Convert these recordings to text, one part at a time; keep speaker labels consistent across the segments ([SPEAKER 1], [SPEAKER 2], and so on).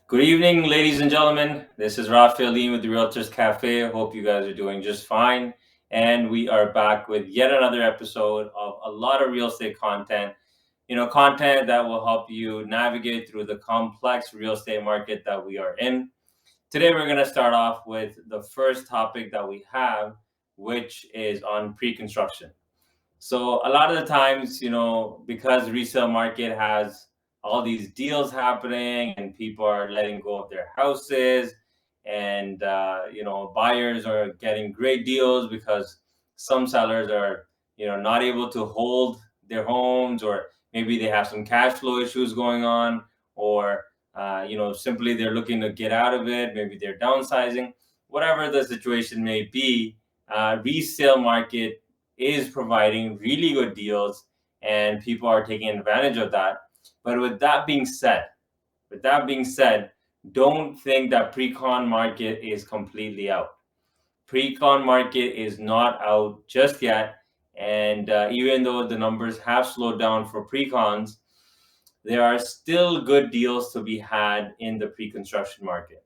[SPEAKER 1] Good evening, ladies and gentlemen. This is Rafey Aleem with the Realtor's Café. Hope you guys are doing just fine. And we are back with yet another episode of a lot of real estate content. Content that will help you navigate through the complex real estate market that we are in. Today, we're going to start off with the first topic that we have, which is on pre-construction. So a lot of the times, because resale market has all these deals happening and people are letting go of their houses and, buyers are getting great deals because some sellers are, not able to hold their homes, or maybe they have some cash flow issues going on, or, simply they're looking to get out of it. Maybe they're downsizing, whatever the situation may be. Resale market is providing really good deals and people are taking advantage of that. But with that being said, don't think that pre-con market is completely out. Pre-con market is not out just yet. And even though the numbers have slowed down for pre-cons, there are still good deals to be had in the pre-construction market.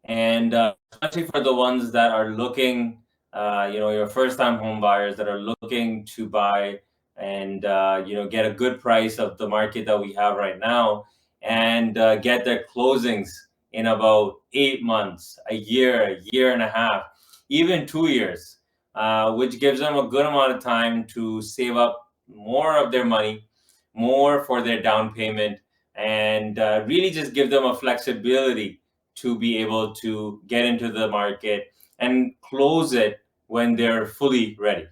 [SPEAKER 1] And especially for the ones that are looking, your first-time home buyers that are looking to buy and get a good price of the market that we have right now, and get their closings in about 8 months, a year and a half, even 2 years, which gives them a good amount of time to save up more of their money, more for their down payment, and really just give them a flexibility to be able to get into the market and close it when they're fully ready.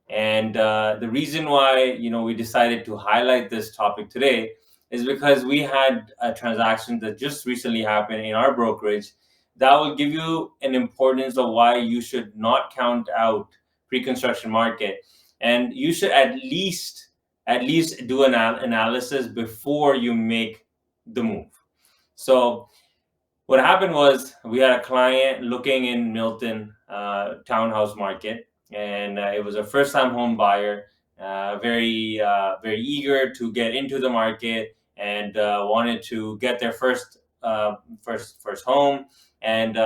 [SPEAKER 1] And the reason why we decided to highlight this topic today is because we had a transaction that just recently happened in our brokerage that will give you an importance of why you should not count out pre-construction market, and you should at least do an analysis before you make the move. So what happened was we had a client looking in Milton townhouse market, and it was a first-time home buyer, very eager to get into the market and wanted to get their first home. And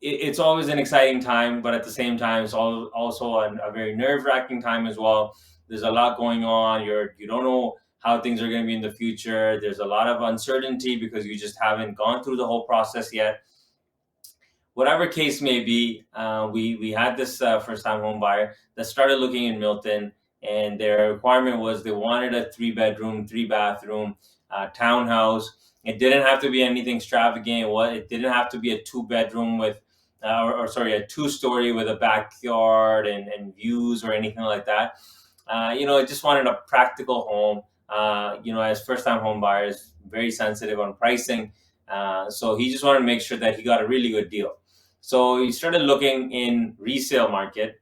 [SPEAKER 1] it's always an exciting time, but at the same time, it's also a very nerve-wracking time as well. There's a lot going on. You don't know how things are going to be in the future. There's a lot of uncertainty because you just haven't gone through the whole process yet. Whatever case may be, we had this first-time home buyer that started looking in Milton, and their requirement was they wanted a 3-bedroom, 3-bathroom townhouse. It didn't have to be anything extravagant. It didn't have to be a 2-bedroom with, a 2-story with a backyard and views or anything like that. I just wanted a practical home. As first-time home buyers, very sensitive on pricing. So he just wanted to make sure that he got a really good deal. So he started looking in resale market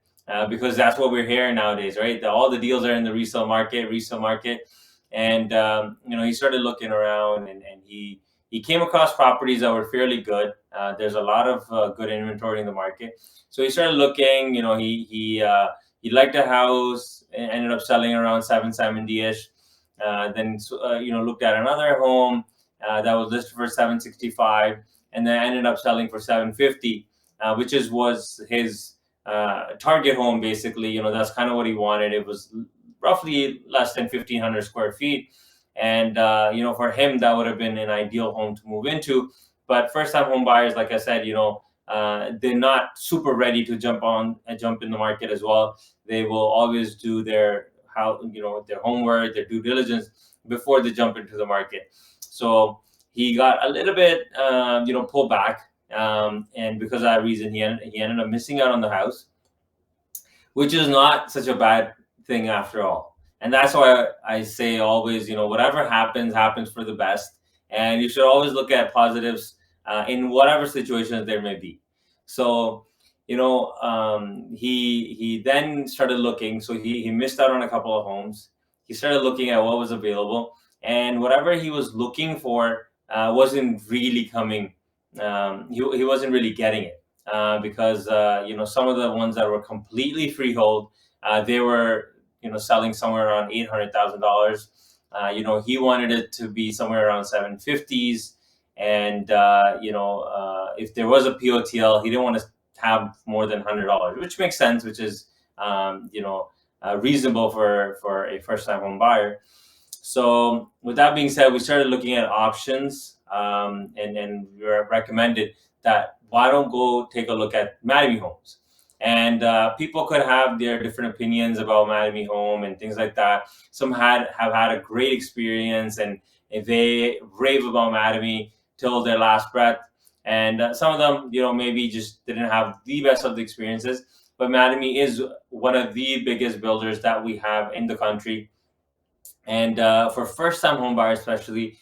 [SPEAKER 1] because that's what we're hearing nowadays, right? All the deals are in the resale market. And, he started looking around, and he came across properties that were fairly good. There's a lot of good inventory in the market. So he started looking. He liked the house and ended up selling around 770-ish. Then looked at another home that was listed for 765, and then ended up selling for 750, which was his target home. Basically, that's kind of what he wanted. It was roughly less than 1,500 square feet, and for him that would have been an ideal home to move into. But first-time home buyers, like I said, they're not super ready to jump in the market as well. They will always do their homework, their due diligence before they jump into the market. So he got a little bit pulled back, and because of that reason, he ended up missing out on the house, which is not such a bad thing after all. And that's why I say always, whatever happens for the best, and you should always look at positives in whatever situations there may be. So he then started looking. So he missed out on a couple of homes. He started looking at what was available, and whatever he was looking for wasn't really coming. He wasn't really getting it because some of the ones that were completely freehold, they were selling somewhere around $800,000. He wanted it to be somewhere around 750s. and if there was a POTL, he didn't want to have more than $100, which makes sense, which is reasonable for a first time home buyer. So with that being said, we started looking at options, and we were recommended that why don't go take a look at Mattamy Homes. And people could have their different opinions about Mattamy Home and things like that. Some have had a great experience, and they rave about Mattamy till their last breath. And some of them, maybe just didn't have the best of the experiences. But Mattamy is one of the biggest builders that we have in the country, and for first time home buyers, especially,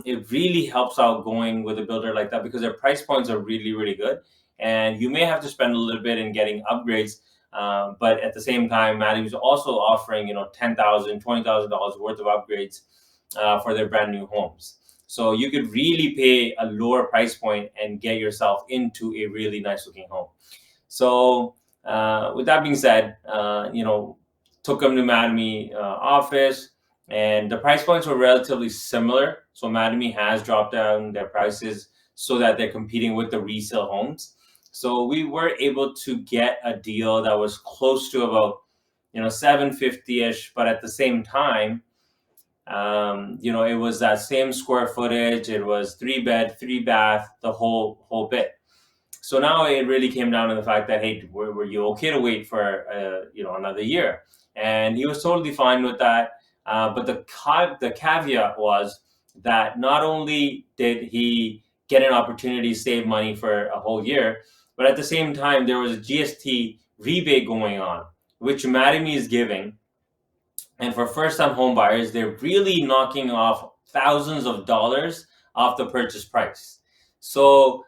[SPEAKER 1] it really helps out going with a builder like that because their price points are really, really good. And you may have to spend a little bit in getting upgrades. But at the same time, Maddie is also offering, $10,000, $20,000 worth of upgrades for their brand new homes. So you could really pay a lower price point and get yourself into a really nice looking home. So with that being said, took them to Mattamy office, and the price points were relatively similar. So Mattamy has dropped down their prices so that they're competing with the resale homes. So we were able to get a deal that was close to about 750-ish, but at the same time, it was that same square footage. It was 3 bed, 3 bath, the whole bit. So now it really came down to the fact that, hey, were you okay to wait for another year? And he was totally fine with that. But the caveat was that not only did he get an opportunity to save money for a whole year, but at the same time there was a GST rebate going on, which Mattamy is giving. And for first-time home buyers, they're really knocking off thousands of dollars off the purchase price. So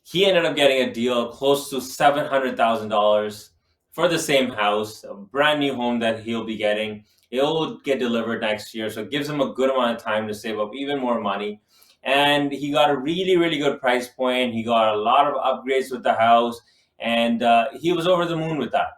[SPEAKER 1] he ended up getting a deal close to $700,000 for the same house, a brand new home that he'll be getting. It'll get delivered next year, so it gives him a good amount of time to save up even more money. And he got a really, really good price point. He got a lot of upgrades with the house, and he was over the moon with that.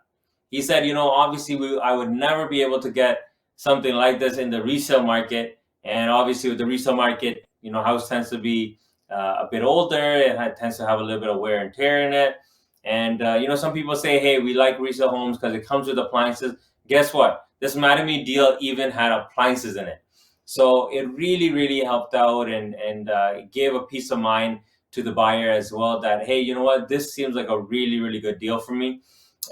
[SPEAKER 1] He said, obviously, I would never be able to get something like this in the resale market. And obviously, with the resale market, house tends to be a bit older. It tends to have a little bit of wear and tear in it. And, some people say, hey, we like resale homes because it comes with appliances. Guess what? This Mattamy deal even had appliances in it. So it really, really helped out, and it gave a peace of mind to the buyer as well that, hey, you know what? This seems like a really, really good deal for me.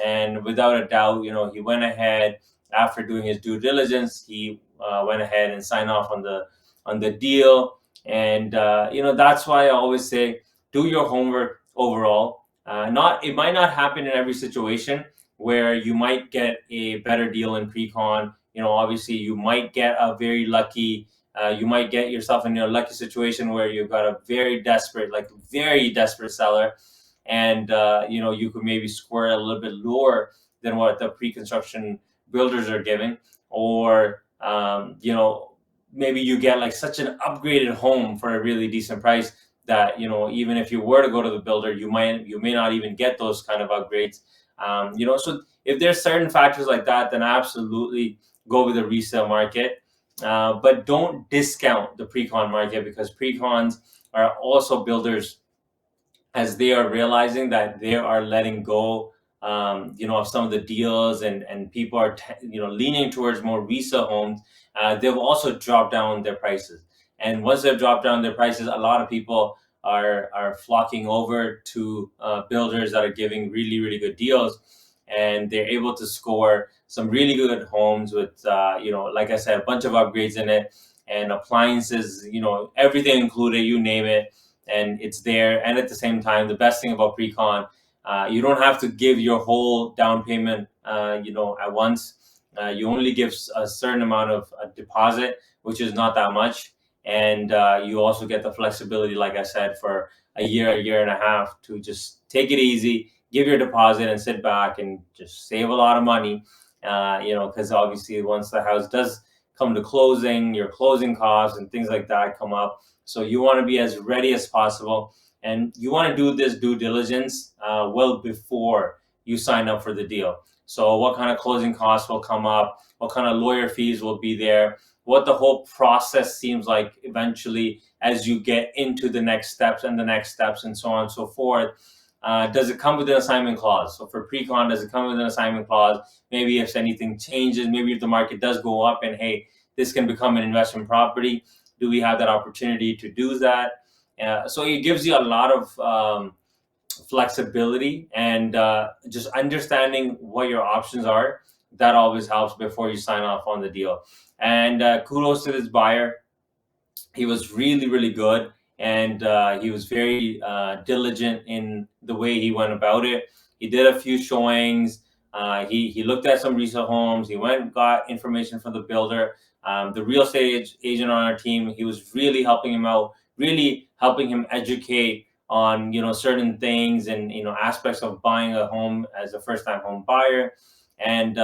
[SPEAKER 1] And without a doubt, he went ahead after doing his due diligence. He went ahead and signed off on the deal. And that's why I always say, do your homework overall. It might not happen in every situation where you might get a better deal in pre-con. Obviously, you might get a very lucky. You might get yourself in a lucky situation where you've got a very desperate seller, and you could maybe square a little bit lower than what the pre-construction builders are giving, or maybe you get like such an upgraded home for a really decent price that even if you were to go to the builder, you may not even get those kind of upgrades. So if there's certain factors like that, then absolutely go with the resale market, but don't discount the pre-con market, because pre-cons are also builders, as they are realizing that they are letting go, of some of the deals, and people are, leaning towards more resale homes. They've also dropped down their prices. And once they've dropped down their prices, a lot of people are flocking over to builders that are giving really, really good deals. And they're able to score some really good homes with, like I said, a bunch of upgrades in it, and appliances, everything included, you name it, and it's there. And at the same time, the best thing about pre-con, you don't have to give your whole down payment, at once. You only give a certain amount of deposit, which is not that much. And you also get the flexibility, like I said, for a year and a half, to just take it easy, give your deposit, and sit back and just save a lot of money. Because obviously once the house does come to closing, your closing costs and things like that come up. So you want to be as ready as possible, and you want to do this due diligence well before you sign up for the deal. So what kind of closing costs will come up? What kind of lawyer fees will be there? what the whole process seems like eventually as you get into the next steps and the next steps and so on and so forth. Does it come with an assignment clause? So for pre-con, does it come with an assignment clause? Maybe if anything changes, maybe if the market does go up and hey, this can become an investment property, do we have that opportunity to do that? So it gives you a lot of flexibility and just understanding what your options are. That always helps before you sign off on the deal. And kudos to this buyer. He was really, really good, and he was very diligent in the way he went about it. He did a few showings. He looked at some resale homes. He went and got information from the builder. The real estate agent on our team, he was really helping him out, really helping him educate on certain things and aspects of buying a home as a first-time home buyer, and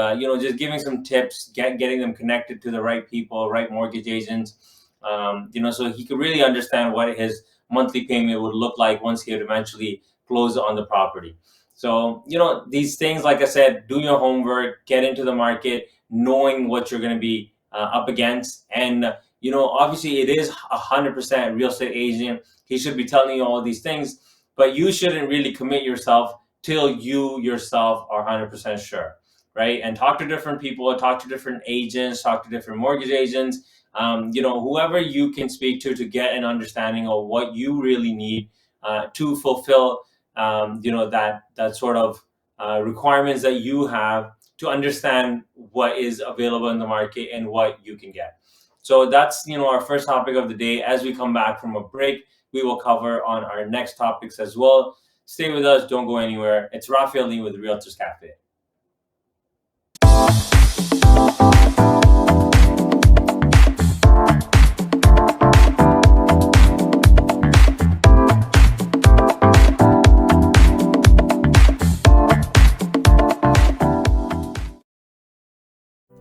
[SPEAKER 1] just giving some tips, getting them connected to the right people, right mortgage agents, so he could really understand what his monthly payment would look like once he would eventually close on the property. So, these things, like I said, do your homework, get into the market, knowing what you're going to be up against. And, obviously it is 100% real estate agent. He should be telling you all these things, but you shouldn't really commit yourself till you yourself are 100% sure, right? And talk to different people, talk to different agents, talk to different mortgage agents, whoever you can speak to get an understanding of what you really need to fulfill, that sort of requirements that you have to understand what is available in the market and what you can get. So that's, our first topic of the day. As we come back from a break, we will cover on our next topics as well. Stay with us. Don't go anywhere. It's Rafey Aleem with Realtor's Café.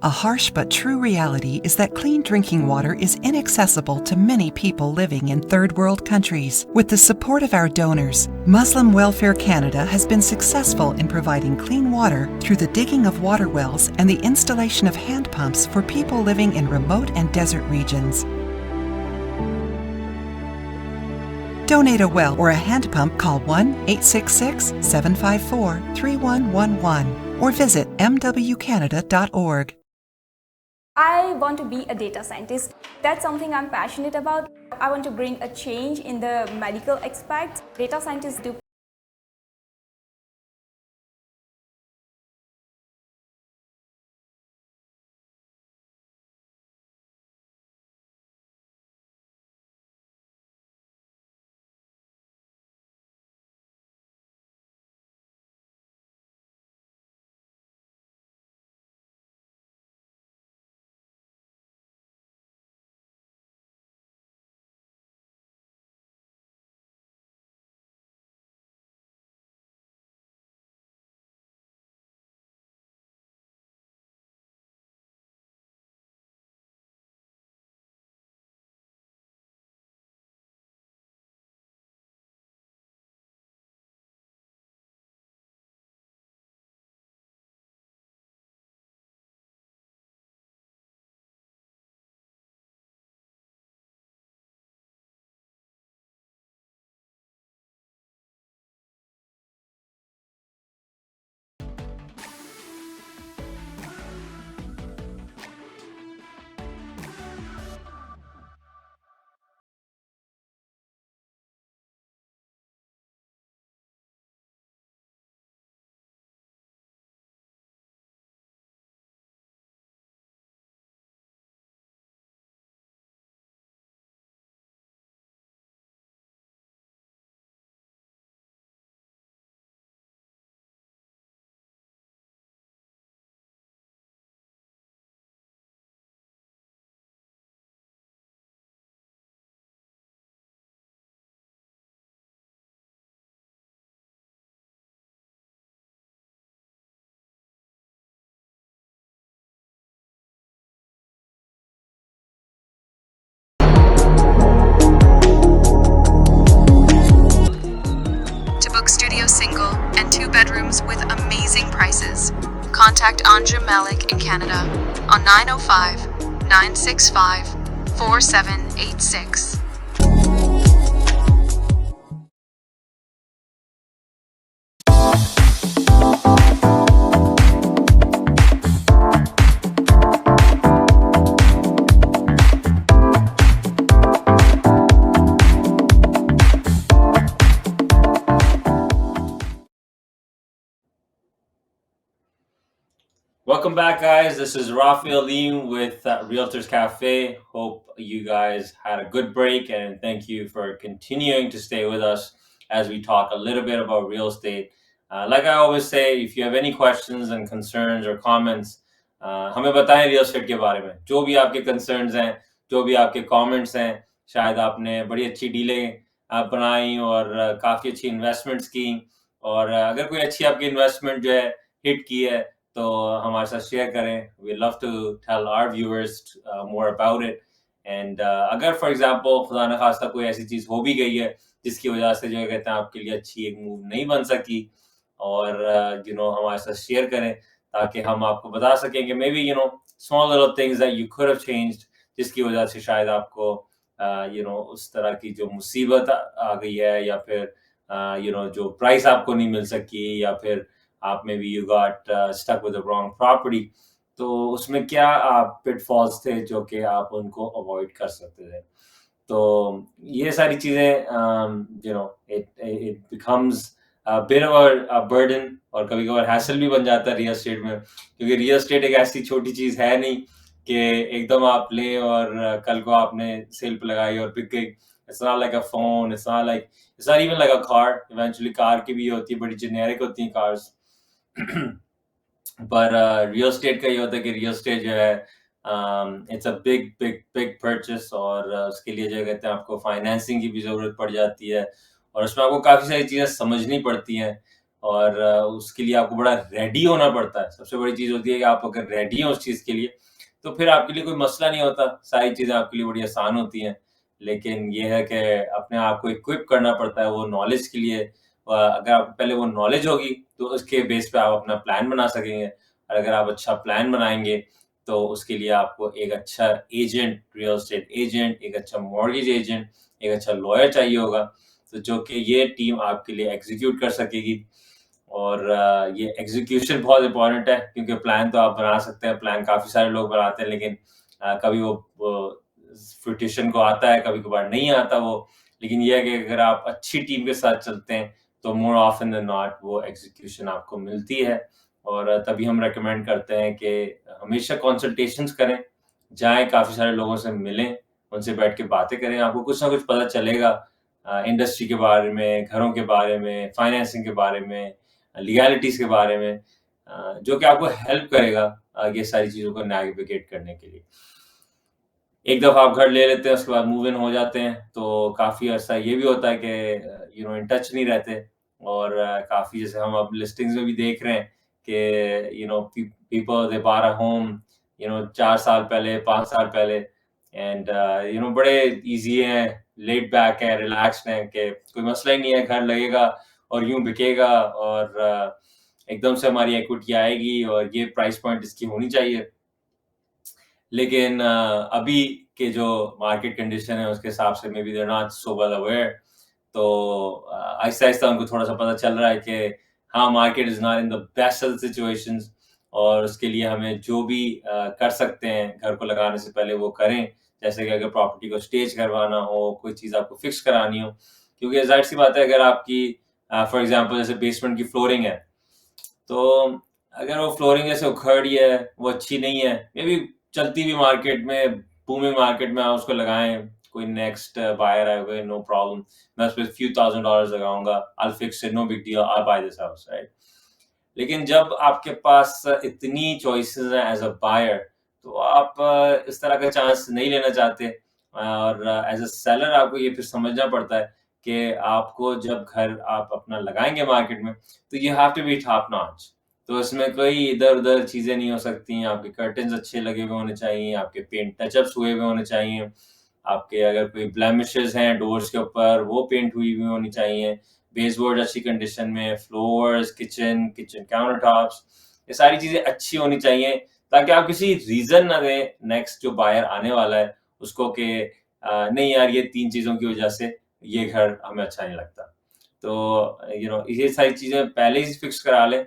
[SPEAKER 2] A harsh but true reality is that clean drinking water is inaccessible to many people living in third world countries. With the support of our donors, Muslim Welfare Canada has been successful in providing clean water through the digging of water wells and the installation of hand pumps for people living in remote and desert regions. Donate a well or a hand pump, call 1-866-754-3111 or visit mwcanada.org.
[SPEAKER 3] I want to be a data scientist. That's something I'm passionate about. I want to bring a change in the medical aspect. Data scientists do.
[SPEAKER 4] Studio single and 2 bedrooms with amazing prices. Contact Anju Malik in Canada on 965 4786.
[SPEAKER 1] Welcome back, guys. This is Rafey Aleem with Realtor's Café. Hope you guys had a good break, and thank you for continuing to stay with us as we talk a little bit about real estate. Like I always say, if you have any questions and concerns or comments, हमें बताएं real estate के बारे में. जो भी आपके concerns हैं, जो भी आपके comments हैं, शायद आपने बड़ी अच्छी डीलें बनाई और काफ़ी अच्छी इन्वेस्टमेंट्स की, और अगर कोई अच्छी आपकी इन्वेस्टमेंट जो है हिट की है तो हमारे साथ शेयर करें. We love to tell our viewers more about it. And अगर फॉर एग्जांपल खुदा न खास्ता कोई ऐसी चीज़ हो भी गई है जिसकी वजह से जो कहते हैं आपके लिए अच्छी एक मूव नहीं बन सकी, और हमारे साथ शेयर करें ताकि हम आपको बता सकें कि may be small little things that you could have changed, जिसकी वजह से शायद आपको उस तरह की जो मुसीबत आ गई है, या फिर जो प्राइस आपको नहीं मिल सकी, या फिर आप maybe you got stuck with the wrong property, तो उसमें क्या आप पिटफॉल्स थे जो कि आप उनको अवॉइड कर सकते थे. तो ये सारी चीज़ें it it becomes bit of a burden, और कभी-कभार हैसल भी बन जाता है रियल एस्टेट में, क्योंकि रियल एस्टेट एक ऐसी छोटी चीज़ है नहीं कि एकदम आप लें और कल को आपने सेल पे लगाई और बिक गई. It's not like a phone, it's not even like a car. Eventually car की भी होती है, बड़ी जेनेरिक होती हैं कार्स. पर रियल एस्टेट का ये होता है कि रियल एस्टेट जो है it's a big big big purchase, और उसके लिए जो कहते हैं आपको फाइनेंसिंग की भी ज़रूरत पड़ जाती है, और उसमें आपको काफ़ी सारी चीज़ें समझनी पड़ती हैं, और उसके लिए आपको बड़ा रेडी होना पड़ता है. सबसे बड़ी चीज़ होती है कि आप अगर रेडी हैं उस चीज़ के लिए तो फिर आपके लिए कोई मसला नहीं होता, सारी चीज़ें आपके लिए बड़ी आसान होती हैं. लेकिन ये है कि अपने आप को इक्विप करना पड़ता है वो नॉलेज के लिए. अगर आपको पहले वो नॉलेज होगी तो उसके बेस पे आप अपना प्लान बना सकेंगे, और अगर आप अच्छा प्लान बनाएंगे तो उसके लिए आपको एक अच्छा एजेंट, रियल एस्टेट एजेंट, एक अच्छा मॉर्गेज एजेंट, एक अच्छा लॉयर चाहिए होगा, तो जो कि ये टीम आपके लिए एग्जीक्यूट कर सकेगी. और ये एग्जीक्यूशन बहुत इंपॉर्टेंट है, क्योंकि प्लान तो आप बना सकते हैं, प्लान काफ़ी सारे लोग बनाते हैं, लेकिन कभी वो फ्रूटिशन को आता है, कभी कभार नहीं आता वो. लेकिन ये है कि अगर आप अच्छी टीम के साथ चलते हैं तो मोर ऑफन देन नॉट वो एग्जीक्यूशन आपको मिलती है. और तभी हम रेकमेंड करते हैं कि हमेशा कंसल्टेशंस करें, जाएं, काफ़ी सारे लोगों से मिलें, उनसे बैठ के बातें करें, आपको कुछ ना कुछ पता चलेगा इंडस्ट्री के बारे में, घरों के बारे में, फाइनेंसिंग के बारे में, लीगैलिटीज़ के बारे में, जो कि आपको हेल्प करेगा ये सारी चीज़ों को नेविगेट करने के लिए. एक दफ़ा आप घर ले लेते हैं, उसके बाद मूव इन हो जाते हैं, तो काफ़ी अर्सा ये भी होता है कि इन टच नहीं रहते, और काफ़ी जैसे हम अब लिस्टिंग्स में भी देख रहे हैं कि people they buy a home 4 साल पहले, 5 साल पहले, एंड बड़े ईज़ी हैं, लेड बैक हैं, रिलैक्स्ड हैं कि कोई मसला ही नहीं है, घर लगेगा और यूँ बिकेगा, और एकदम से हमारी इक्विटी आएगी और ये प्राइस पॉइंट इसकी होनी चाहिए. लेकिन अभी के जो मार्केट कंडीशन है उसके हिसाब से maybe they are not so well aware. तो आहिस्ता-आहिस्ता उनको थोड़ा-सा पता चल रहा है कि हाँ, market is not in the best of the situations, और उसके लिए हमें जो भी कर सकते हैं घर को लगाने से पहले वो करें. जैसे कि अगर प्रॉपर्टी को स्टेज करवाना हो, कोई चीज़ आपको फिक्स करानी हो, क्योंकि ज़ाहिर-सी बात है अगर आपकी फॉर एग्ज़ाम्पल जैसे बेसमेंट की फ्लोरिंग है, तो अगर वो फ्लोरिंग ऐसे उखड़ रही है, वो अच्छी नहीं है, मे बी चलती हुई मार्केट में, बूमिंग मार्केट में आप उसको लगाएँ, कोई नेक्स्ट बायर आएगा, नो प्रॉब्लम, मैं उसपे few $1000 लगाऊँगा, I'll fix it, no big deal, I'll buy this house, right? लेकिन जब आपके पास इतनी चॉइसेस हैं एज़ अ बायर, तो आप इस तरह का चांस नहीं लेना चाहते, और एज़ अ सेलर आपको ये फिर समझना पड़ता है कि आपको जब घर आप अपना लगाएँगे मार्केट में, तो you have to be top notch. तो इसमें कोई इधर-उधर चीज़ें नहीं हो सकती, आपके कर्टेन्स अच्छे लगे हुए होने चाहिए, आपके पेंट टचअप्स हुए हुए होने चाहिए, आपके अगर कोई ब्लेमिशेस हैं डोर्स के ऊपर, वो पेंट हुई हुई होनी चाहिए, बेसबोर्ड अच्छी कंडीशन में, फ्लोर्स, किचन काउंटर टॉप्स, ये सारी चीज़ें अच्छी होनी चाहिए, ताकि आप किसी रीजन ना दें नेक्स्ट जो बायर आने वाला है उसको कि नहीं यार ये 3 चीज़ों की वजह से ये घर हमें अच्छा नहीं लगता। तो ये सारी चीज़ें पहले ही फिक्स करा लें,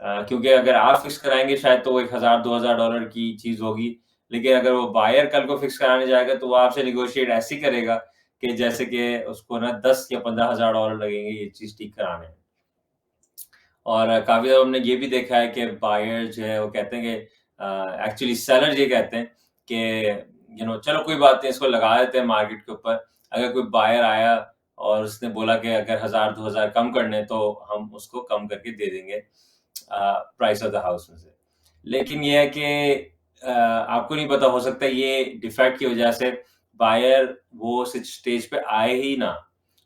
[SPEAKER 1] क्योंकि अगर आप फिक्स कराएँगे शायद तो वो $1000-2000 की चीज़ होगी, लेकिन अगर वो बायर कल को फिक्स कराने जाएगा तो वो आपसे नेगोशिएट ऐसे ही करेगा कि जैसे कि उसको ना 10 या $15,000 लगेंगे ये चीज़ ठीक कराने में। और काफ़ी बार हमने ये भी देखा है कि बायर जो है वो कहते हैं कि एक्चुअली सेलर ये कहते हैं कि चलो कोई बात नहीं इसको लगा देते हैं मार्केट के ऊपर। अगर कोई बायर आया और उसने बोला कि अगर 1000-2000 कम करने हैं तो हम उसको कम करके दे देंगे प्राइस ऑफ द हाउस में से। लेकिन ये है कि आपको नहीं पता, हो सकता है ये डिफेक्ट की वजह से बायर वो स्टेज पे आए ही ना,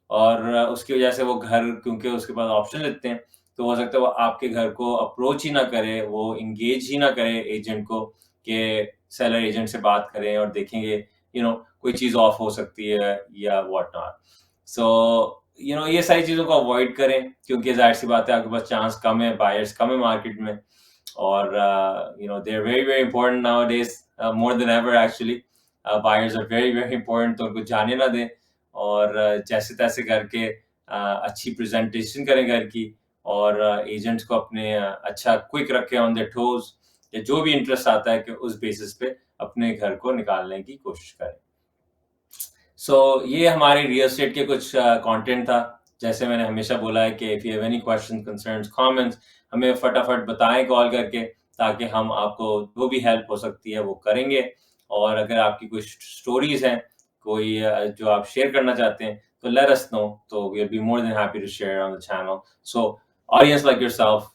[SPEAKER 1] और उसकी वजह से वो घर, क्योंकि उसके पास ऑप्शन लेते हैं, तो हो सकता है वो आपके घर को अप्रोच ही ना करे, वो एंगेज ही ना करे एजेंट को कि सेलर एजेंट से बात करें और देखेंगे कोई चीज़ ऑफ हो सकती है या व्हाट नॉट। सो ये सारी चीज़ों को अवॉइड करें, क्योंकि ज़ाहिर-सी बात है आपके पास चांस कम है, बायर्स कम है मार्केट में, और they are very very important nowadays, more than ever actually. Buyers are very very important, तो उनको जाने ना दें, और जैसे-तैसे करके अच्छी प्रेज़ेंटेशन करें घर की, और एजेंट्स को अपने अच्छा क्विक रखें ऑन देयर टोज़, या जो भी इंटरेस्ट आता है कि उस बेसिस पे अपने घर को निकालने की कोशिश करें। ये हमारे रियल एस्टेट के कुछ कंटेंट था। जैसे मैंने हमेशा बोला है कि if you have any question, concerns, comments, हमें फटाफट बताएं कॉल करके, ताकि हम आपको जो भी हेल्प हो सकती है वो करेंगे। और अगर आपकी कोई स्टोरीज हैं, कोई जो आप शेयर करना चाहते हैं, तो लेट अस नो, तो we will be more than happy to share on the channel. So audience like yourself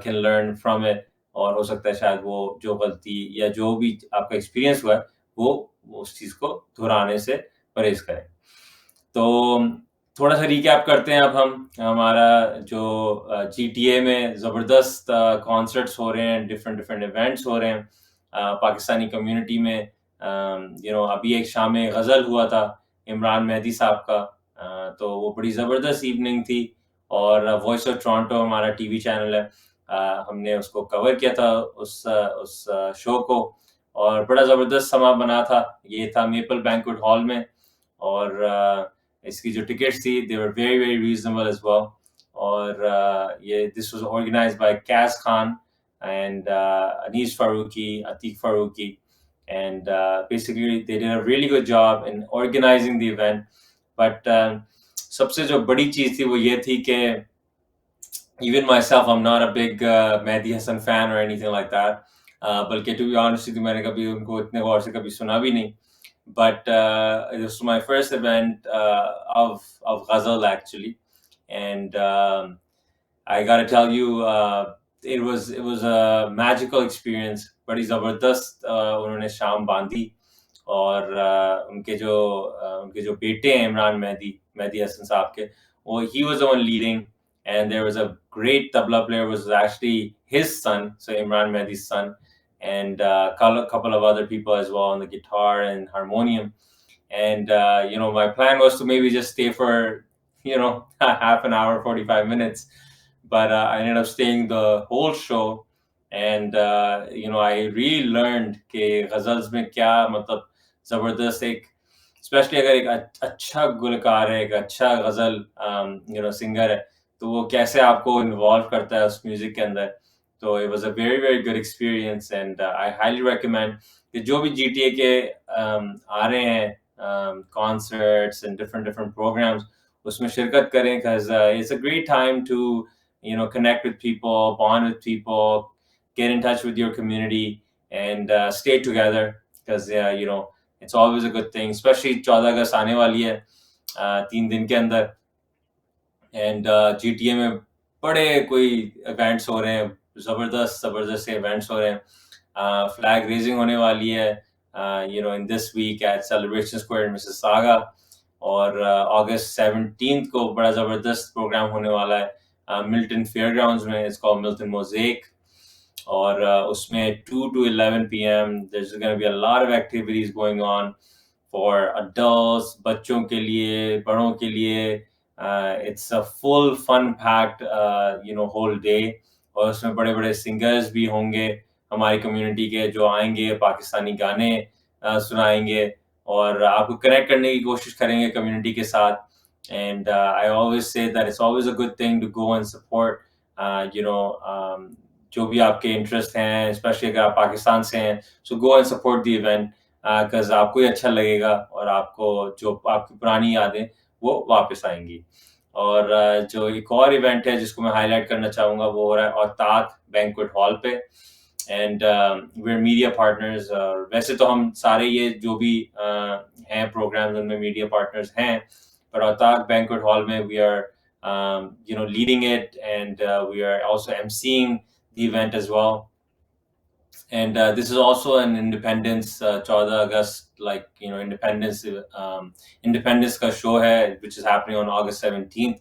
[SPEAKER 1] can learn from it, और हो सकता है शायद वो जो गलती या जो भी आपका एक्सपीरियंस हुआ है वो उस चीज़ को दोहराने से परहेज करें। तो थोड़ा सा रिकैप करते हैं अब हम। हमारा जो जीटीए में ज़बरदस्त कॉन्सर्ट्स हो रहे हैं, डिफरेंट डिफरेंट इवेंट्स हो रहे हैं पाकिस्तानी कम्युनिटी में। अभी एक शाम गज़ल हुआ था इमरान मेहदी साहब का, तो वो बड़ी ज़बरदस्त इवनिंग थी। और वॉइस ऑफ टोरंटो हमारा टीवी चैनल है, हमने उसको कवर किया था उस शो को, और बड़ा ज़बरदस्त समा बना था। ये था मेपल बैंक्वेट हॉल में, और इसकी जो टिकट्स थी they were very very reasonable as well. और ये this was organised by Kais Khan and Anees Farooqui, Ateeq Farooqui, and basically they did a really good job in organizing the event. But सबसे जो बड़ी चीज़ थी वो ये थी कि even myself, I'm not a big Mehdi Hasan fan or anything like that. बल्कि to be honest with you, मैंने कभी उनको इतने गौर से कभी सुना भी नहीं. But this was my first event of ghazal actually, and I gotta tell you, it was a magical experience. बड़ी ज़बरदस्त उन्होंने शाम बांधी, और उनके जो बेटे हैं इमरान मेहदी हसन साहब के, वो he was the one leading, and there was a great tabla player, was actually his son, so Imran Mehdi's son, and a couple of other people as well on the guitar and harmonium. And my plan was to maybe just stay for half an hour, 45 minutes, but I ended up staying the whole show. And I really learned कि ghazals में क्या मतलब जबरदस्त एक, specially अगर एक अच्छा गुलकार है, एक अच्छा गजल सिंगर है, तो वो कैसे आपको इन्वॉल्व करता है उस म्यूजिक के अंदर। तो it was a very very good experience, and I highly recommend कि जो भी जीटीए के आ रहे हैं concerts and different different programmes, उसमें शिरकत करें, because it's a great time to connect with people, bond with people, get in touch with your community, and stay together, because it's always a good thing, especially 14 अगस्त आने वाली है 3 दिन के अंदर, and GTA में बड़े कोई इवेंट्स हो रहे हैं, जबरदस्त जबरदस्त से इवेंट्स हो रहे हैं। फ्लैग रेजिंग होने वाली है in this week at Celebration Square in Mississauga, और अगस्त 17 को बड़ा जबरदस्त प्रोग्राम होने वाला है मिल्टन फेयर ग्राउंड्स में, इट्स कॉल्ड मिल्टन मोज़ेक। और उसमें 2 to 11 p.m. there's going to be a lot of activities going on for adults, बच्चों के लिए, बड़ों के लिए। It's a full fun packed whole day, और उसमें बड़े बड़े सिंगर्स भी होंगे, हमारी कम्युनिटी के जो आएंगे, पाकिस्तानी गाने सुनाएंगे और आपको कनेक्ट करने की कोशिश करेंगे कम्युनिटी के साथ. And I always say that it's always a good thing to go and support, जो भी आपके इंटरेस्ट हैं, स्पेशली अगर आप पाकिस्तान से हैं, so go and support the event, because आपको ही अच्छा लगेगा और आपको जो आपकी पुरानी यादें वो वापस आएंगी. और जो एक और इवेंट है जिसको मैं हाईलाइट करना चाहूँगा वो हो रहा है औताक बैंक्वेट हॉल पे. And we're media partners. वैसे तो हम सारे ये जो भी हैं प्रोग्राम्स उनमें मीडिया पार्टनर्स हैं, पर औताक बैंक्वेट हॉल में we are leading it, and we are also emceeing the event as well. And this is also an Independence 14 August, Independence का शो है, which is happening on August 17th.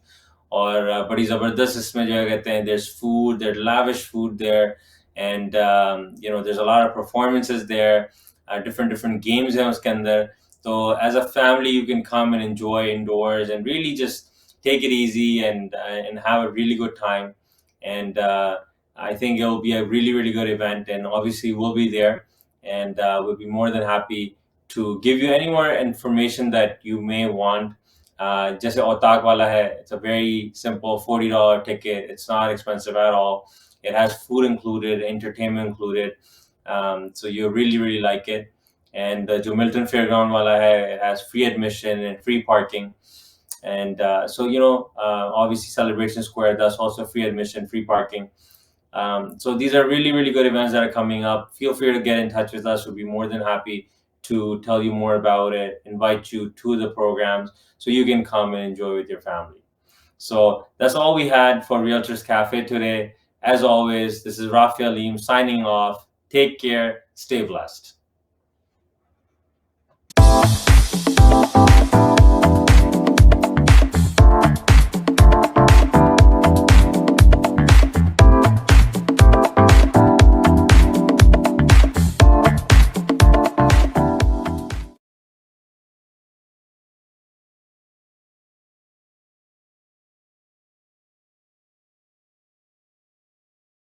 [SPEAKER 1] और बड़ी ज़बरदस्त इसमें जो है कहते हैं, there's food, there's lavish food there, and there's a lot of performances there, different games हैं उसके अंदर. So as a family you can come and enjoy indoors and really just take it easy and have a really good time. And I think it'll be a really, really good event, and obviously we'll be there, and we'll be more than happy to give you any more information that you may want. Jaise Otak wala hai, it's a very simple $40 ticket. It's not expensive at all. It has food included, entertainment included, so you really, really like it. And jo Milton Fairground wala hai, it has free admission and free parking. And so obviously Celebration Square, that's also free admission, free parking. So these are really, really good events that are coming up. Feel free to get in touch with us. We'll be more than happy to tell you more about it, invite you to the programs so you can come and enjoy with your family. So that's all we had for Realtors Cafe today. As always, this is Rafey Aleem signing off. Take care. Stay blessed.